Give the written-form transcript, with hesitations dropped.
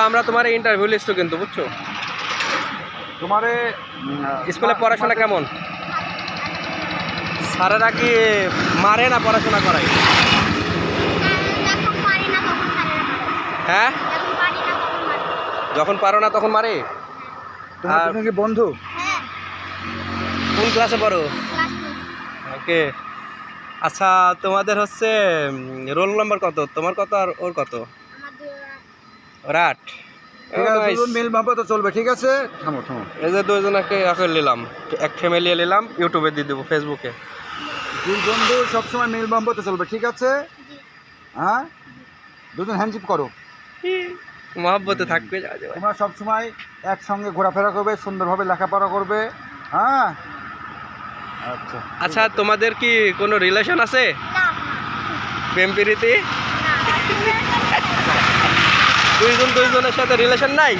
আমরা তোমার interview list কিন্তু বুঝছো। তোমারে স্কুলে পড়াশোনা কেমন? স্যারেরা কি মারে না পড়াশোনা করায়? হ্যাঁ, যখন পারো না তখন মারে। তুমি কি বন্ধু? কোন ক্লাসে পড়ো? ওকে। আচ্ছা, তোমাদের হচ্ছে রোল নাম্বার কত? তোমার কত আর ওর কত? রাট। দুজন মিল ভাবে তো চলবে, ঠিক আছে? থামো থামো। এই যে দুজনকে নিলাম, এক ফ্যামিলি নিলাম, ইউটিউবে দিয়ে দেবো, ফেসবুকে। দুই বন্ধু সবসময় মিল ভাবে চলবে, ঠিক আছে? হ্যাঁ, দুজন হ্যান্ডশিপ করো, মহব্বতে থাকবে। তোমরা সবসময় একসঙ্গে ঘোরাফেরা করবে, সুন্দরভাবে লেখাপড়া করবে। হ্যাঁ, আচ্ছা আচ্ছা, তোমাদের কি কোনো রিলেশন আছে? প্রেম প্রীতি? দুইজনের সাথে রিলেশন নাই?